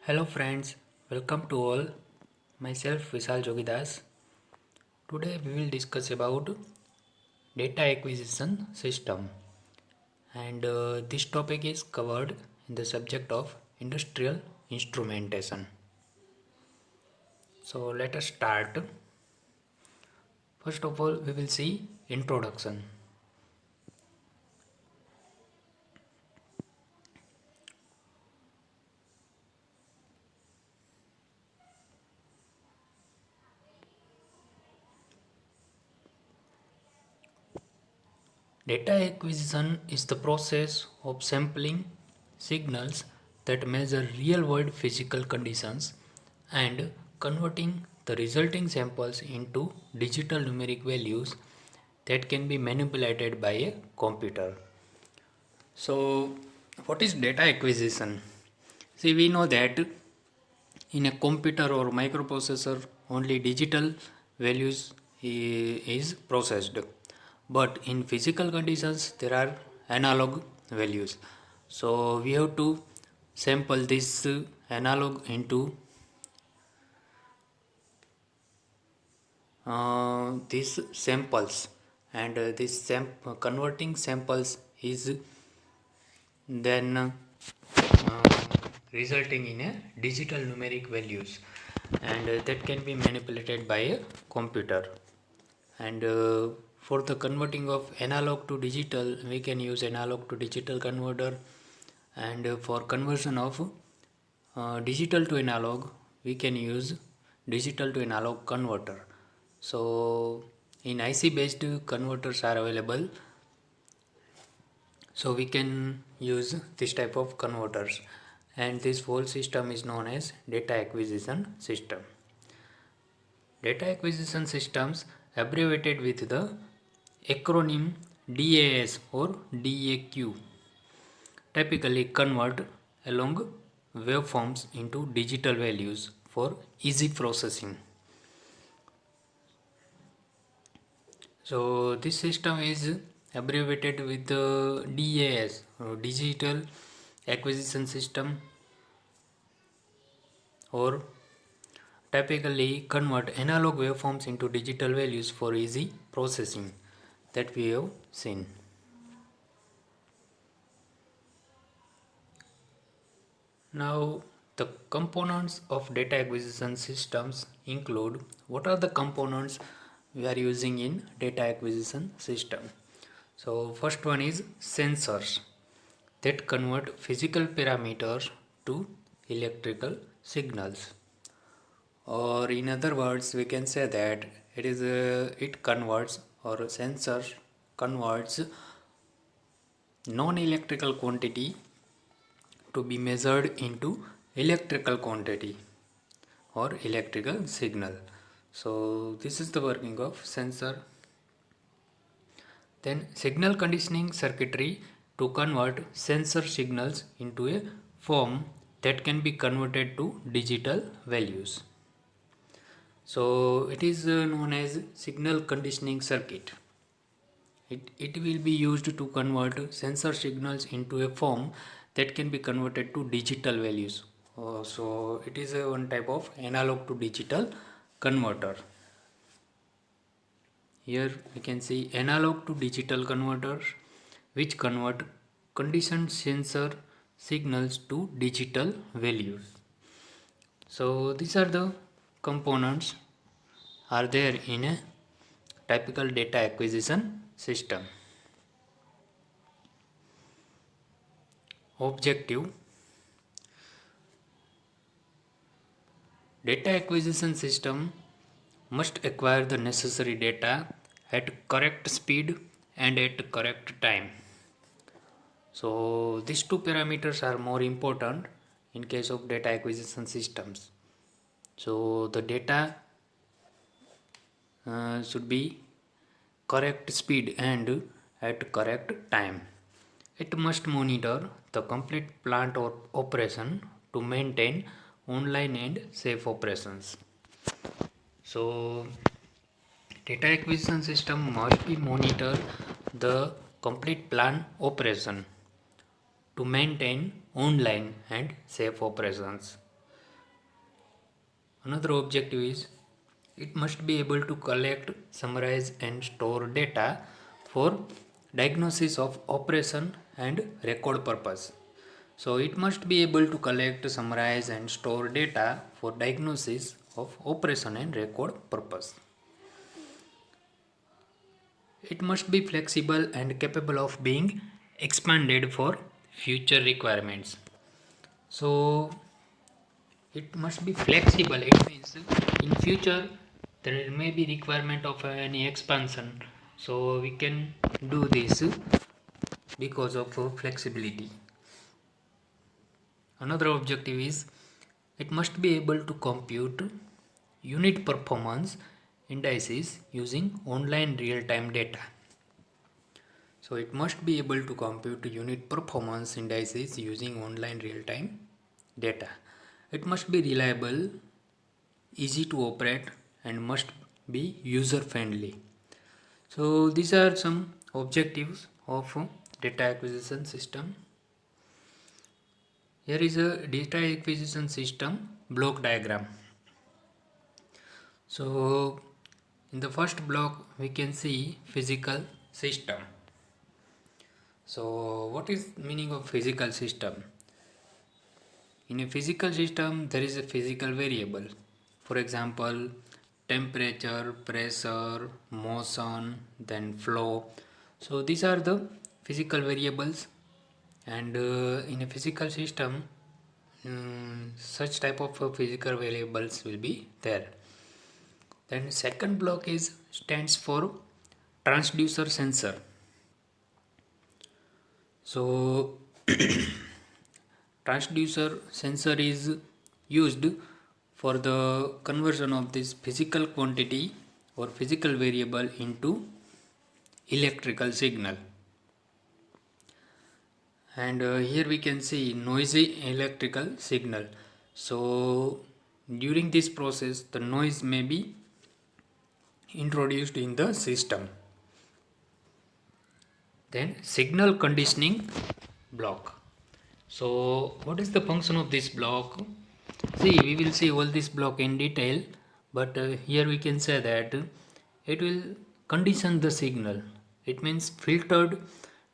Hello friends, welcome to all. Myself Vishal Jogidas. Today we will discuss about data acquisition system and this topic is covered in the subject of industrial instrumentation. So let us start. First of all we will see introduction. Data acquisition is the process of sampling signals that measure real world physical conditions and converting the resulting samples into digital numeric values that can be manipulated by a computer. So, what is data acquisition? See, we know that in a computer or microprocessor, only digital values is processed, but in physical conditions, there are analog values. So, we have to sample this analog into these samples, and this converting samples is then resulting in a digital numeric values, and that can be manipulated by a computer. And for the converting of analog to digital, we can use analog to digital converter, and for conversion of digital to analog, we can use digital to analog converter. So in IC based converters are available, so we can use this type of converters, and this whole system is known as data acquisition system. Data acquisition systems abbreviated with the acronym DAS or DAQ typically convert along waveforms into digital values for easy processing. So this system is abbreviated with the DAS or digital acquisition system, or typically convert analog waveforms into digital values for easy processing that we have seen. Now the components of data acquisition systems include, what are the components we are using in data acquisition system? So first one is sensors that convert physical parameters to electrical signals, or in other words we can say that it converts, or sensor converts non-electrical quantity to be measured into electrical quantity or electrical signal. So this is the working of sensor. Then signal conditioning circuitry to convert sensor signals into a form that can be converted to digital values. So it is known as signal conditioning circuit. It will be used to convert sensor signals into a form that can be converted to digital values. So it is one type of analog to digital converter. Here we can see analog to digital converters which convert conditioned sensor signals to digital values. So these are the components are there in a typical data acquisition system. Objective: data acquisition system must acquire the necessary data at correct speed and at correct time. So these two parameters are more important in case of data acquisition systems. So the data should be correct speed and at correct time. It must monitor the complete plant or operation to maintain online and safe operations. So data acquisition system must be monitor the complete plant operation to maintain online and safe operations. Another objective is it must be able to collect, summarize, and store data for diagnosis of operation and record purpose. So it must be able to collect, summarize, and store data for diagnosis of operation and record purpose. It must be flexible and capable of being expanded for future requirements. So it must be flexible. It means in future there may be requirement of any expansion. So we can do this because of flexibility. Another objective is it must be able to compute unit performance indices using online real-time data. So it must be able to compute unit performance indices using online real-time data. It must be reliable, easy to operate, and must be user-friendly. So these are some objectives of data acquisition system. Here is a data acquisition system block diagram. So in the first block we can see physical system. So what is meaning of physical system? In a physical system there is a physical variable. For example, temperature, pressure, motion, then flow. So these are the physical variables, and in a physical system such type of physical variables will be there. Then second block is stands for transducer sensor. So transducer sensor is used for the conversion of this physical quantity or physical variable into electrical signal. And here we can see noisy electrical signal. So during this process the noise may be introduced in the system. Then signal conditioning block. So what is the function of this block? See, we will see all this block in detail, but here we can say that it will condition the signal. It means filtered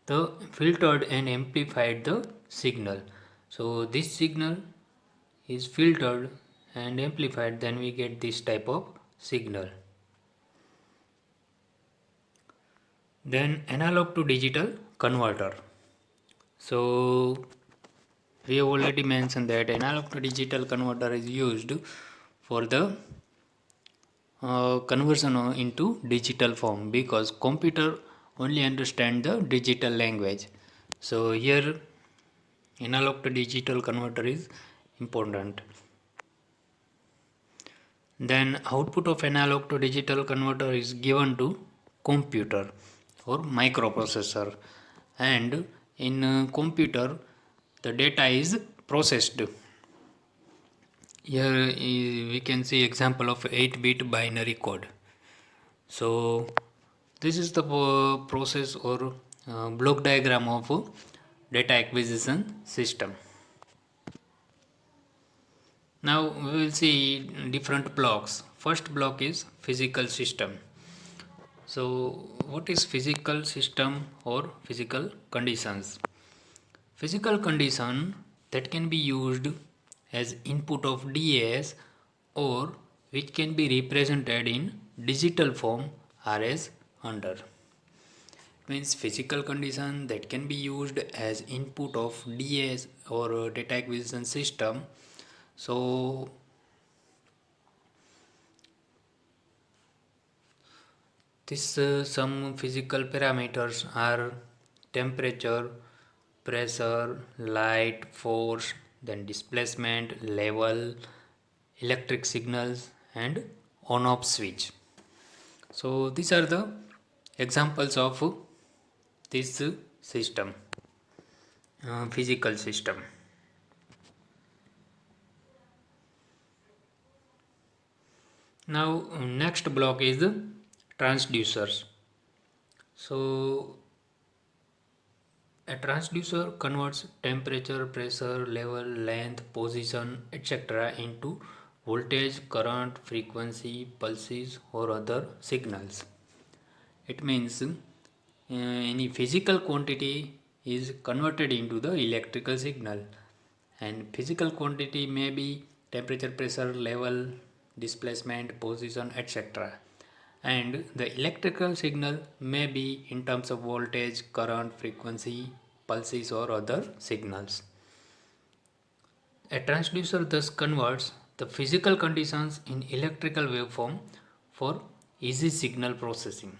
and amplified the signal. So this signal is filtered and amplified, then we get this type of signal. Then analog to digital converter. So we have already mentioned that analog to digital converter is used for the conversion into digital form, because computer only understand the digital language. So here analog to digital converter is important. Then output of analog to digital converter is given to computer or microprocessor, and in computer the data is processed. Here we can see example of 8-bit binary code. So this is the process or block diagram of data acquisition system. Now we will see different blocks. First block is physical system. So what is physical system or physical conditions? Physical condition that can be used as input of DAS or which can be represented in digital form are as under. Means physical condition that can be used as input of DAS or data acquisition system. So this some physical parameters are temperature, pressure, light, force, then displacement, level, electric signals, and on-off switch. So these are the examples of this system, physical system. Now next block is transducers. So a transducer converts temperature, pressure, level, length, position, etc. into voltage, current, frequency, pulses, or other signals. It means any physical quantity is converted into the electrical signal, and physical quantity may be temperature, pressure, level, displacement, position, etc. And the electrical signal may be in terms of voltage, current, frequency, pulses, or other signals. A transducer thus converts the physical conditions in electrical waveform for easy signal processing.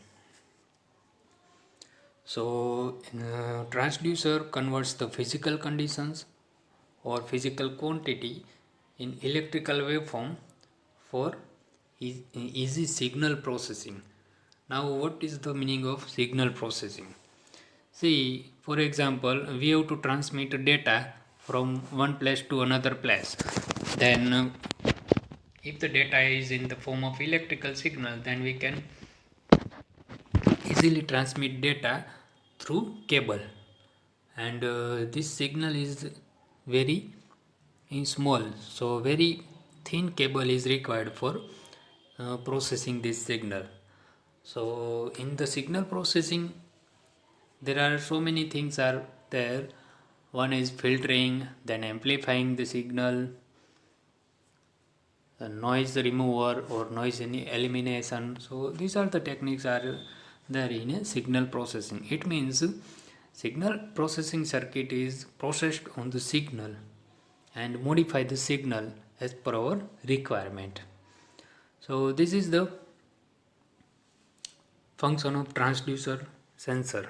So, transducer converts the physical conditions or physical quantity in electrical waveform for easy signal processing. Now, what is the meaning of signal processing? See, for example, we have to transmit data from one place to another place. Then, if the data is in the form of electrical signal, then we can easily transmit data through cable, and this signal is very small, so very thin cable is required for processing this signal. So in the signal processing there are so many things are there. One is filtering, then amplifying the signal, noise remover or noise elimination. So these are the techniques are there in a signal processing. It means signal processing circuit is processed on the signal and modify the signal as per our requirement. So this is the function of transducer sensor.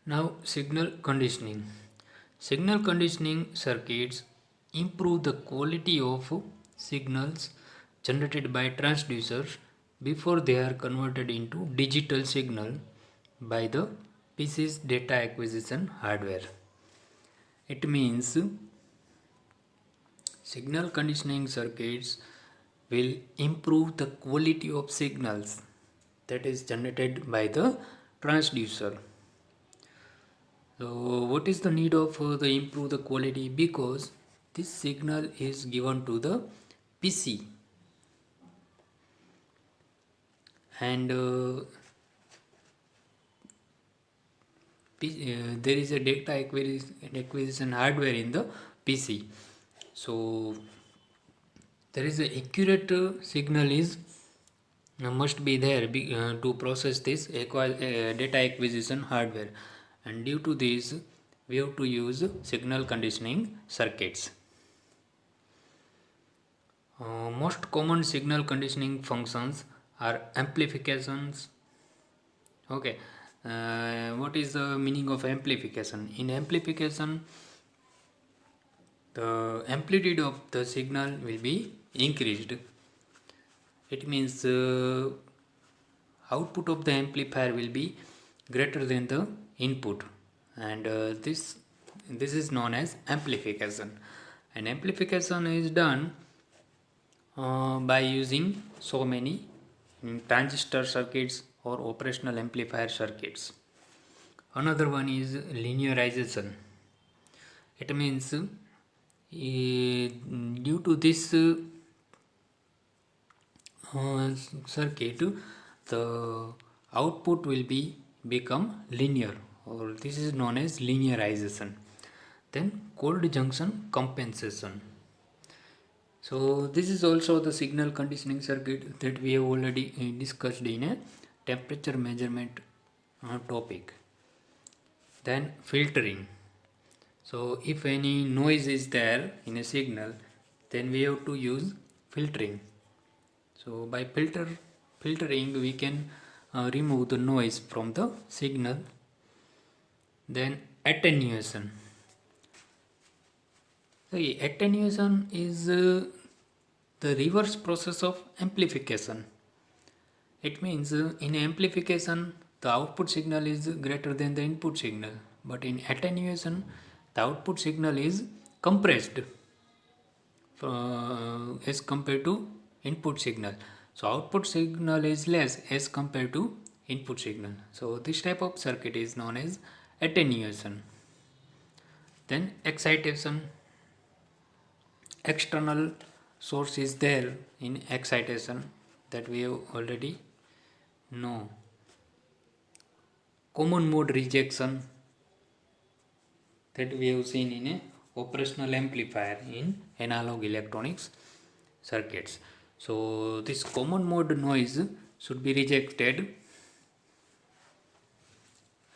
Now signal conditioning. Signal conditioning circuits improve the quality of signals generated by transducers before they are converted into digital signal by the PC's data acquisition hardware. It means signal conditioning circuits will improve the quality of signals that is generated by the transducer. So what is the need of the improve the quality? Because this signal is given to the PC, and there is a data acquisition hardware in the PC. So there is a accurate signal is must be there to process this data acquisition hardware, and due to this we have to use signal conditioning circuits. Most common signal conditioning functions are amplifications. Okay, what is the meaning of amplification? In amplification, the amplitude of the signal will be increased. It means output of the amplifier will be greater than the input, and this is known as amplification. And amplification is done by using so many transistor circuits or operational amplifier circuits. Another one is linearization. It means due to this circuit, the output will be become linear, or this is known as linearization. Then cold junction compensation. So this is also the signal conditioning circuit that we have already discussed in a temperature measurement topic. Then filtering. So if any noise is there in a signal, then we have to use filtering. So by filtering we can remove the noise from the signal. Then attenuation. So attenuation is the reverse process of amplification. It means in amplification the output signal is greater than the input signal, but in attenuation the output signal is compressed as compared to input signal. So output signal is less as compared to input signal. So this type of circuit is known as attenuation. Then excitation. external source is there in excitation that we have already know. Common mode rejection that we have seen in a operational amplifier in analog electronics circuits. So this common mode noise should be rejected,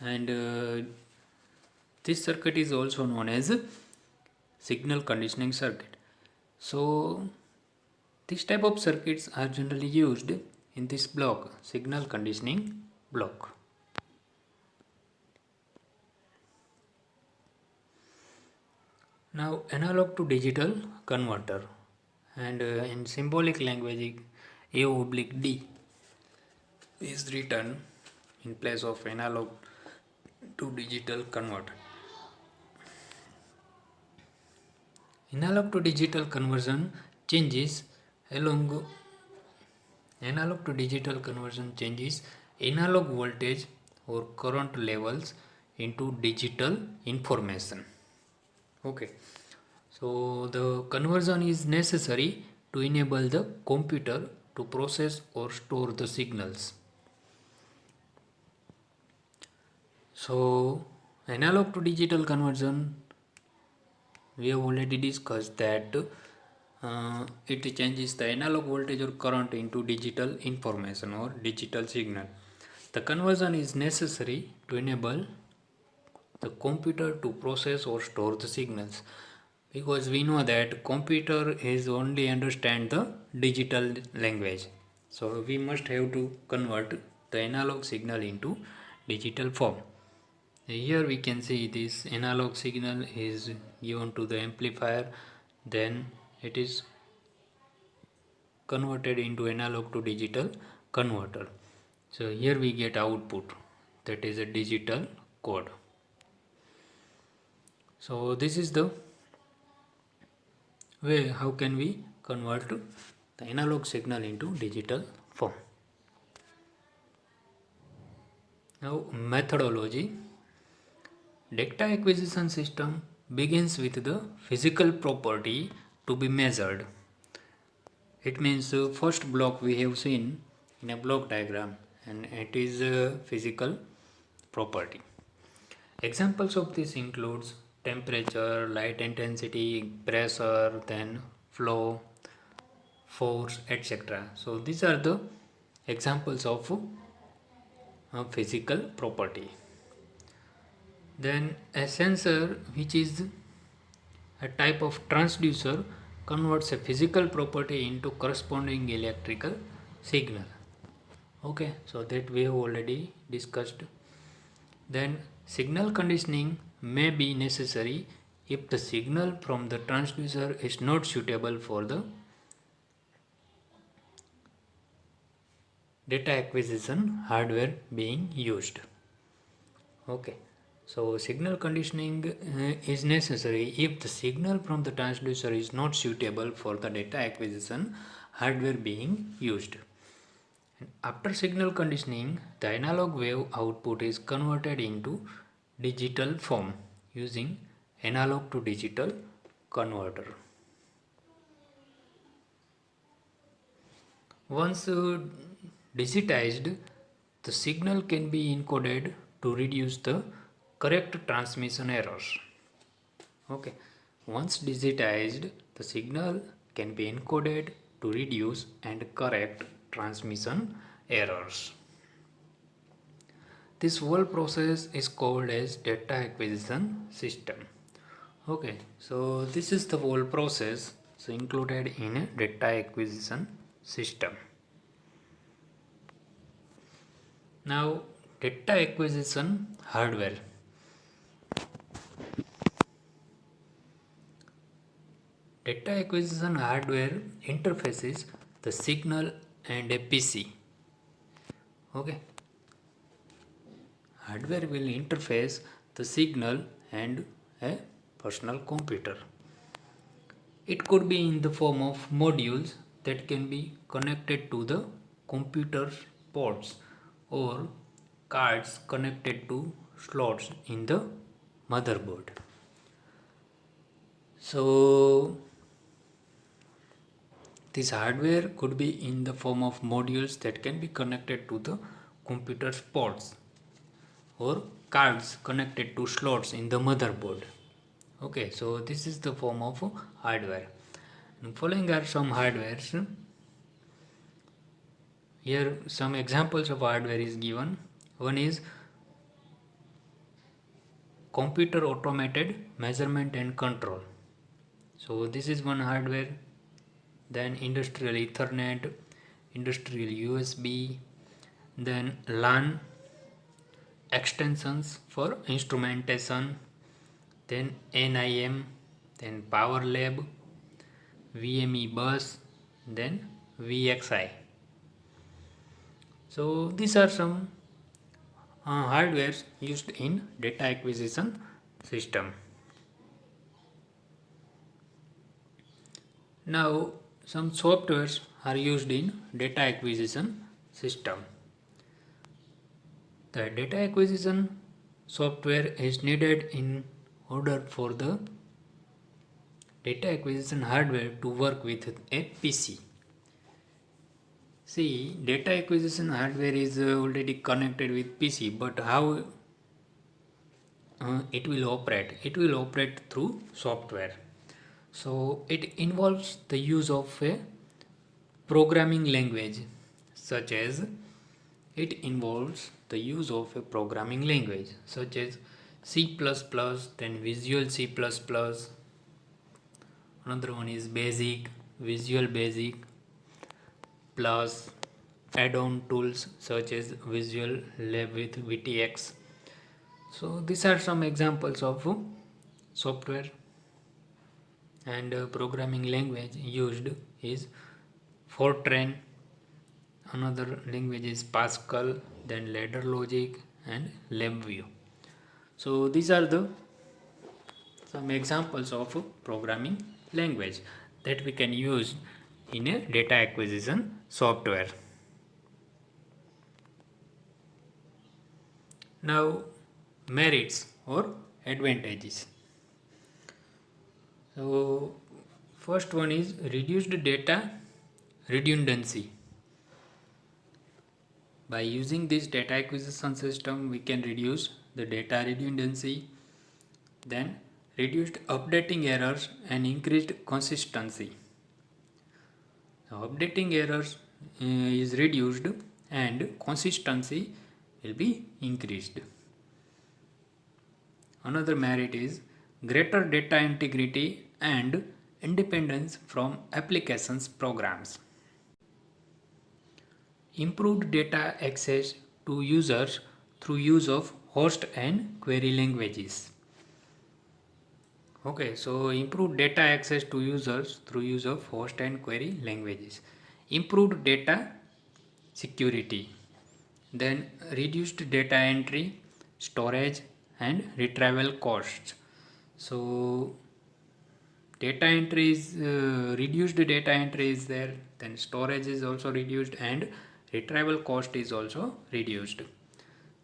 and this circuit is also known as signal conditioning circuit. So this type of circuits are generally used in this block, signal conditioning block. Now analog to digital converter, and in symbolic language A oblique D is written in place of analog to digital converter. Analog to digital conversion changes along analog to digital conversion changes analog voltage or current levels into digital information. Okay, so the conversion is necessary to enable the computer to process or store the signals. So analog to digital conversion, we have already discussed that it changes the analog voltage or current into digital information or digital signal. The conversion is necessary to enable the computer to process or store the signals, because we know that computer is only understand the digital language, so we must have to convert the analog signal into digital form. Here we can see this analog signal is given to the amplifier, then it is converted into analog to digital converter. So here we get output, that is a digital code. So this is the way how can we convert the analog signal into digital form. Now methodology. Data acquisition system begins with the physical property to be measured. It means first block we have seen in a block diagram, and it is a physical property. Examples of this includes temperature, light intensity, pressure, then flow, force, etc. So these are the examples of a physical property. Then a sensor, which is a type of transducer, converts a physical property into corresponding electrical signal. Okay, so that we have already discussed. Then signal conditioning may be necessary if the signal from the transducer is not suitable for the data acquisition hardware being used. Okay, so signal conditioning is necessary if the signal from the transducer is not suitable for the data acquisition hardware being used. And after signal conditioning, the analog wave output is converted into digital form using analog to digital converter. Once digitized, the signal can be encoded to reduce the correct transmission errors. Okay, once digitized, the signal can be encoded to reduce and correct transmission errors. This whole process is called as data acquisition system. Okay, so this is the whole process included in a data acquisition system. Now, data acquisition hardware. Data acquisition hardware interfaces the signal and a PC. Okay, hardware will interface the signal and a personal computer. It could be in the form of modules that can be connected to the computer ports, or cards connected to slots in the motherboard. So This hardware could be in the form of modules that can be connected to the computer's ports or cards connected to slots in the motherboard. Okay, so this is the form of hardware. And following are some hardwares. Here some examples of hardware is given. One is computer automated measurement and control. So this is one hardware. Then industrial Ethernet, industrial USB, then LAN extensions for instrumentation, then NIM, then Power Lab, VME bus, then VXI. So these are some hardwares used in data acquisition system. Now some softwares are used in data acquisition system. The data acquisition software is needed in order for the data acquisition hardware to work with a PC. See, data acquisition hardware is already connected with PC, but how it will operate? It will operate through software. So it involves the use of a programming language such as C++, then Visual C++. Another one is Basic, Visual Basic, plus add-on tools such as Visual Lab with VTX. So these are some examples of software, and programming language used is Fortran. Another language is Pascal, then Ladder Logic and LabVIEW. So these are the some examples of programming language that we can use in a data acquisition software. Now merits or advantages. So first one is reduced data redundancy. By using this data acquisition system, we can reduce the data redundancy, then reduced updating errors and increased consistency. So updating errors is reduced and consistency will be increased. Another merit is greater data integrity and independence from applications programs. Improved data access to users through use of host and query languages. Okay, so improved data access to users through use of host and query languages. Improved data security. Then reduced data entry, storage and retrieval costs. So data entry is reduced data entry is there, then storage is also reduced and retrieval cost is also reduced.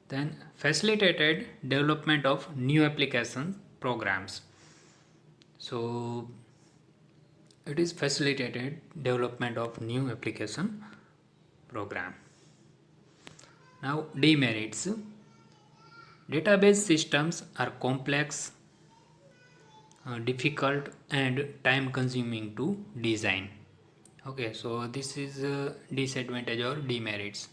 Then facilitated development of new application programs. So it is facilitated development of new application program. Now demerits. Database systems are complex, difficult and time consuming to design. Okay, so this is a disadvantage or demerits.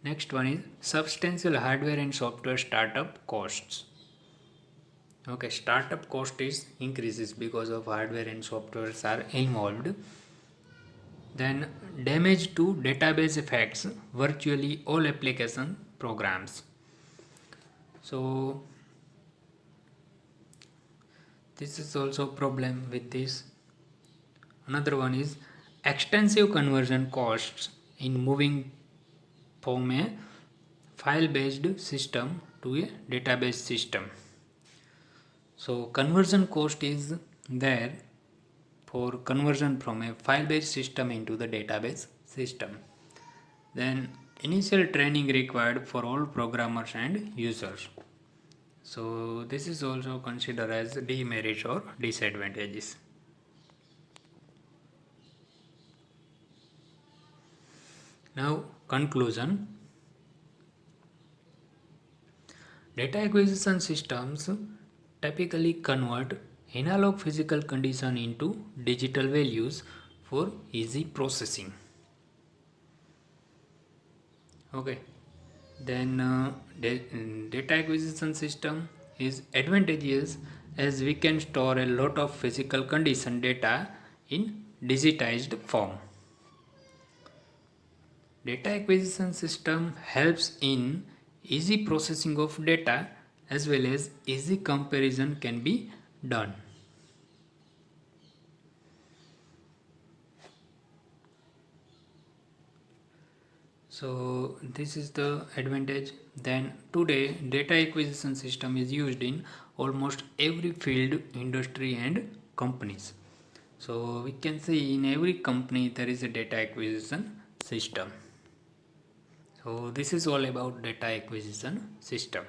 Next one is substantial hardware and software startup costs. Okay, startup cost is increases because of hardware and softwares are involved. Then damage to database affects virtually all application programs. So this is also a problem with this. Another one is extensive conversion costs in moving from a file-based system to a database system. So conversion cost is there for conversion from a file-based system into the database system. Then initial training required for all programmers and users. So this is also considered as demerits or disadvantages. Now, conclusion. Data acquisition systems typically convert analog physical condition into digital values for easy processing. Okay. Then data acquisition system is advantageous as we can store a lot of physical condition data in digitized form. Data acquisition system helps in easy processing of data as well as easy comparison can be done. So this is the advantage. Then today data acquisition system is used in almost every field, industry and companies. So we can see in every company there is a data acquisition system. So this is all about data acquisition system.